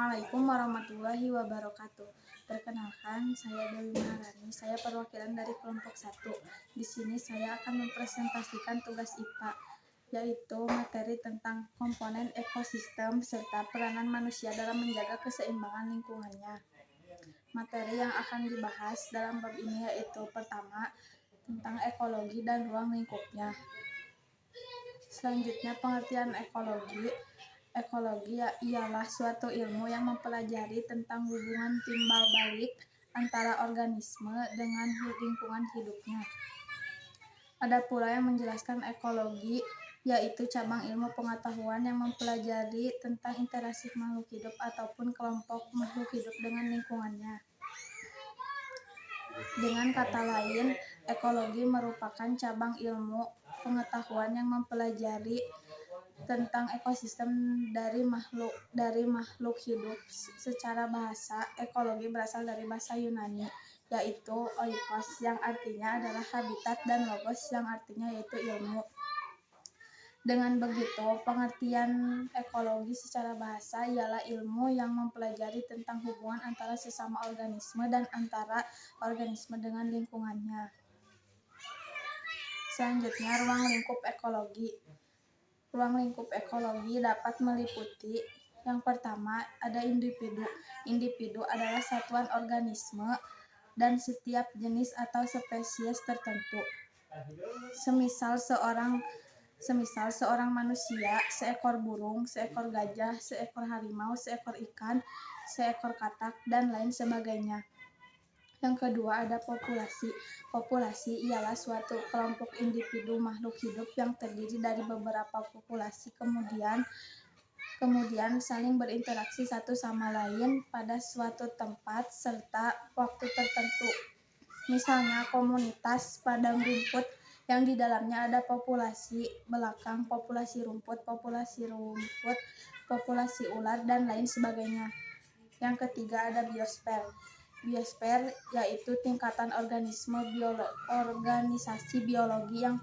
Assalamualaikum warahmatullahi wabarakatuh. Perkenalkan, saya Dewi Maharani. Saya perwakilan dari kelompok 1. Di sini saya akan mempresentasikan tugas IPA, yaitu materi tentang komponen ekosistem serta peranan manusia dalam menjaga keseimbangan lingkungannya. Materi yang akan dibahas dalam bab ini yaitu pertama, tentang ekologi dan ruang lingkupnya. Selanjutnya, pengertian ekologi. Ekologi ialah suatu ilmu yang mempelajari tentang hubungan timbal balik antara organisme dengan lingkungan hidupnya. Ada pula yang menjelaskan ekologi, yaitu cabang ilmu pengetahuan yang mempelajari tentang interaksi makhluk hidup ataupun kelompok makhluk hidup dengan lingkungannya. Dengan kata lain, ekologi merupakan cabang ilmu pengetahuan yang mempelajari tentang ekosistem dari makhluk hidup. Secara bahasa, ekologi berasal dari bahasa Yunani, yaitu oikos yang artinya adalah habitat dan logos yang artinya yaitu ilmu. Dengan begitu, pengertian ekologi secara bahasa ialah ilmu yang mempelajari tentang hubungan antara sesama organisme dan antara organisme dengan lingkungannya. Selanjutnya, ruang lingkup ekologi. Ruang lingkup ekologi dapat meliputi yang pertama, ada individu. Individu adalah satuan organisme dan setiap jenis atau spesies tertentu. Semisal seorang manusia, seekor burung, seekor gajah, seekor harimau, seekor ikan, seekor katak, dan lain sebagainya. Yang kedua, ada populasi. Populasi ialah suatu kelompok individu makhluk hidup yang terdiri dari beberapa populasi kemudian saling berinteraksi satu sama lain pada suatu tempat serta waktu tertentu. Misalnya komunitas padang rumput yang di dalamnya ada populasi belakang, populasi rumput, populasi ular, dan lain sebagainya. Yang ketiga, ada biosfer. Biosfer yaitu tingkatan organisasi biologi yang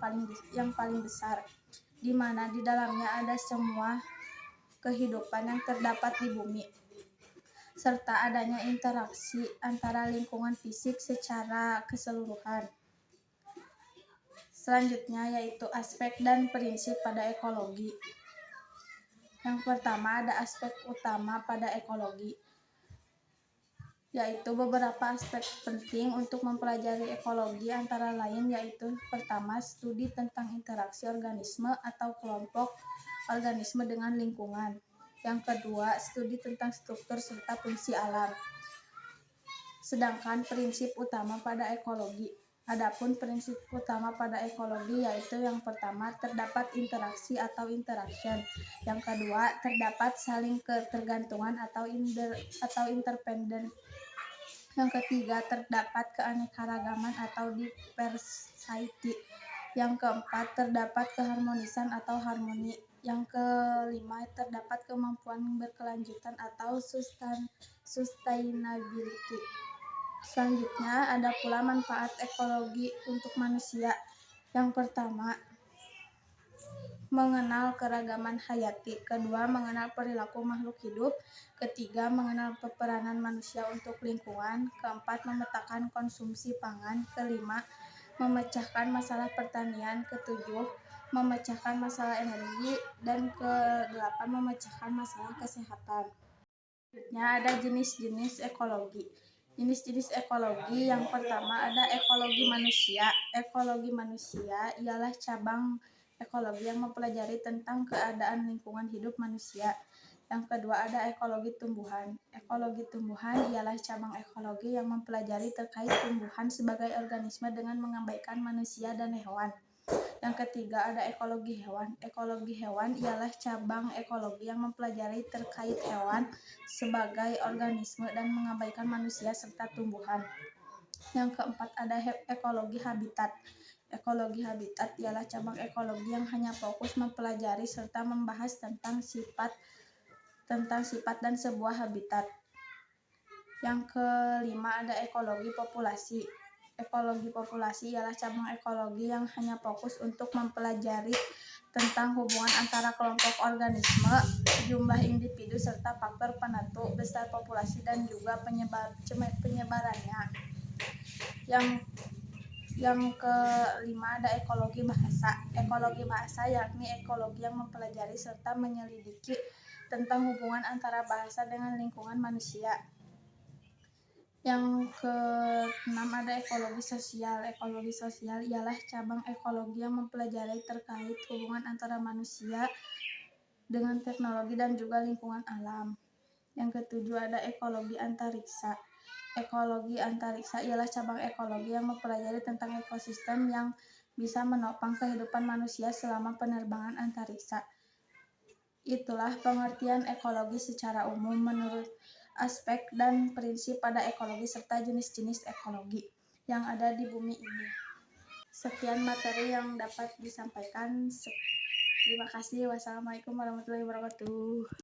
paling besar, di mana di dalamnya ada semua kehidupan yang terdapat di bumi, serta adanya interaksi antara lingkungan fisik secara keseluruhan. Selanjutnya yaitu aspek dan prinsip pada ekologi. Yang pertama, ada aspek utama pada ekologi, yaitu beberapa aspek penting untuk mempelajari ekologi antara lain yaitu pertama, studi tentang interaksi organisme atau kelompok organisme dengan lingkungan. Yang kedua, studi tentang struktur serta fungsi alam. Sedangkan prinsip utama pada ekologi. Adapun prinsip utama pada ekologi yaitu yang pertama, terdapat interaksi atau interaction. Yang kedua, terdapat saling ketergantungan atau interdependen. Yang ketiga, terdapat keanekaragaman atau diversity. Yang keempat, terdapat keharmonisan atau harmoni. Yang kelima, terdapat kemampuan berkelanjutan atau sustainability. Selanjutnya, ada pula manfaat ekologi untuk manusia. Yang pertama, mengenal keragaman hayati. Kedua, mengenal perilaku makhluk hidup. Ketiga, mengenal peranan manusia untuk lingkungan. Keempat, memetakan konsumsi pangan. Kelima, memecahkan masalah pertanian. Ketujuh, memecahkan masalah energi. Dan kedelapan, memecahkan masalah kesehatan. Selanjutnya, ada jenis-jenis ekologi. Jenis-jenis ekologi yang pertama, ada ekologi manusia. Ekologi manusia ialah cabang ekologi yang mempelajari tentang keadaan lingkungan hidup manusia. Yang kedua, ada ekologi tumbuhan. Ekologi tumbuhan ialah cabang ekologi yang mempelajari terkait tumbuhan sebagai organisme dengan mengabaikan manusia dan hewan. Yang ketiga, ada ekologi hewan. Ekologi hewan ialah cabang ekologi yang mempelajari terkait hewan sebagai organisme dan mengabaikan manusia serta tumbuhan. Yang keempat, ada ekologi habitat. Ekologi habitat ialah cabang ekologi yang hanya fokus mempelajari serta membahas tentang sifat dan sebuah habitat. Yang kelima, ada ekologi populasi. Ekologi populasi ialah cabang ekologi yang hanya fokus untuk mempelajari tentang hubungan antara kelompok organisme, jumlah individu serta faktor penentu besar populasi dan juga penyebarannya. Yang kelima ada ekologi bahasa. Ekologi bahasa yakni ekologi yang mempelajari serta menyelidiki tentang hubungan antara bahasa dengan lingkungan manusia. Yang keenam ada ekologi sosial. Ekologi sosial ialah cabang ekologi yang mempelajari terkait hubungan antara manusia dengan teknologi dan juga lingkungan alam. Yang ketujuh ada ekologi antariksa. Ekologi antariksa ialah cabang ekologi yang mempelajari tentang ekosistem yang bisa menopang kehidupan manusia selama penerbangan antariksa. Itulah pengertian ekologi secara umum menurut aspek dan prinsip pada ekologi serta jenis-jenis ekologi yang ada di bumi ini. Sekian materi yang dapat disampaikan. Terima kasih. Wassalamualaikum warahmatullahi wabarakatuh.